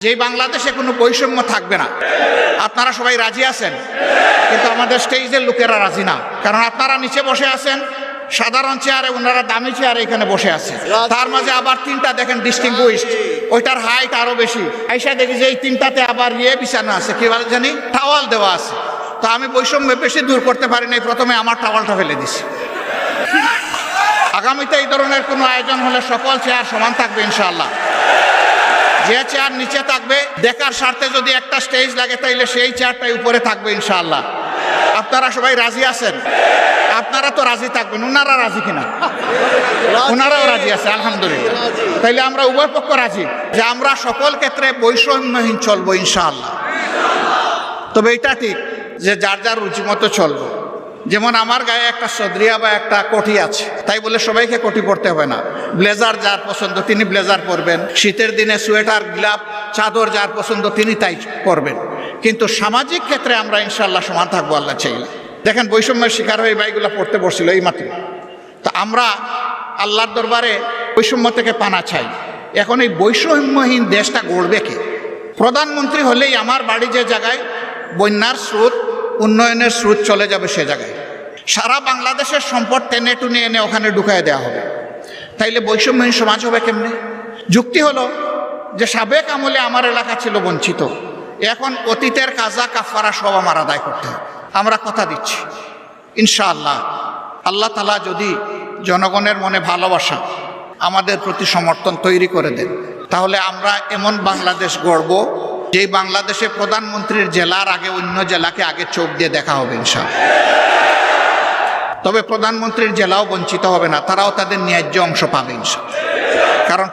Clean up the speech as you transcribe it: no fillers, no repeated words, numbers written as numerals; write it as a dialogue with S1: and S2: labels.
S1: যে বাংলাদেশে কোনো বৈষম্য থাকবে না। আপনারা সবাই রাজি আছেন, কিন্তু আমাদের স্টেজের লোকেরা রাজি না। কারণ আপনারা নিচে বসে আছেন সাধারণ চেয়ারে, ওনারা দামি চেয়ারে এখানে বসে আছে। তার মাঝে আবার তিনটা দেখেন ডিস্টিংগুইশড, ওইটার হাইট আরো বেশি। আইসা দেখি যে এই তিনটাতে আবার বিছানো আছে, কি বলে জানি, টাওয়াল দেওয়া আছে। তো আমি বৈষম্য বেশি দূর করতে পারি নাই, প্রথমে আমার টাওয়ালটা ফেলে দিছি। আগামীতে এই ধরনের কোনো আয়োজন হলে সকল চেয়ার সমান থাকবে ইনশাআল্লাহ। যে চেয়ার নিচে থাকবে, দেখার স্বার্থে যদি একটা স্টেজ লাগে তাইলে সেই চেয়ারটাই উপরে থাকবে ইনশাআল্লাহ। আপনারা সবাই রাজি আছেন? আপনারা তো রাজি থাকবেন, ওনারা রাজি কিনা? ওনারাও রাজি আছে, আলহামদুলিল্লাহ। তাইলে আমরা উভয় পক্ষ রাজি যে আমরা সকল ক্ষেত্রে বৈষম্যহীন চলবো ইনশাআল্লাহ। তবে এটা ঠিক যে যার যার রুচি মতো চলবো। যেমন আমার গায়ে একটা সদরিয়া বা একটা কোটি আছে, তাই বলে সবাইকে কোটি পরতে হবে না। ব্লেজার যার পছন্দ তিনি ব্লেজার পরবেন, শীতের দিনে সোয়েটার, গ্লাভ, চাদর যার পছন্দ তিনি তাই পরবেন। কিন্তু সামাজিক ক্ষেত্রে আমরা ইনশাআল্লাহ সমান থাকবো আল্লাহ চাইলে। দেখেন বৈষম্যের শিকার হয়ে বাইগুলা পড়তে বসছিল এই মাত্র। তা আমরা আল্লাহর দরবারে বৈষম্য থেকে পানা চাই। এখন এই বৈষম্যহীন দেশটা গড়বে কে? প্রধানমন্ত্রী হলেই আমার বাড়ি যে জায়গায় বন্যার স্রোত, উন্নয়নের স্রোত চলে যাবে সে জায়গায় সারা বাংলাদেশের সম্পদ টেনে টুনে এনে ওখানে ঢুকায় দেওয়া হবে। তাইলে বৈষম্যহীন সমাজ হবে কেমনে? যুক্তি হলো যে সাবেক আমলে আমার এলাকা ছিল বঞ্চিত, এখন অতীতের কাজা কাফারা সব আমার আদায় করতে হবে। আমরা কথা দিচ্ছি ইনশাআল্লাহ আল্লাহ তাআলা যদি জনগণের মনে ভালোবাসা, আমাদের প্রতি সমর্থন তৈরি করে দেন, তাহলে আমরা এমন বাংলাদেশ গড়ব যেই বাংলাদেশে প্রধানমন্ত্রীর জেলার আগে অন্য জেলাকে আগে চোখ দিয়ে দেখা হবে ইনশাআল্লাহ। তবে প্রধানমন্ত্রীর জেলাও বঞ্চিত হবে না, তারাও তাদের ন্যায্য অংশ পাবে ইনশাআল্লাহ। কারণ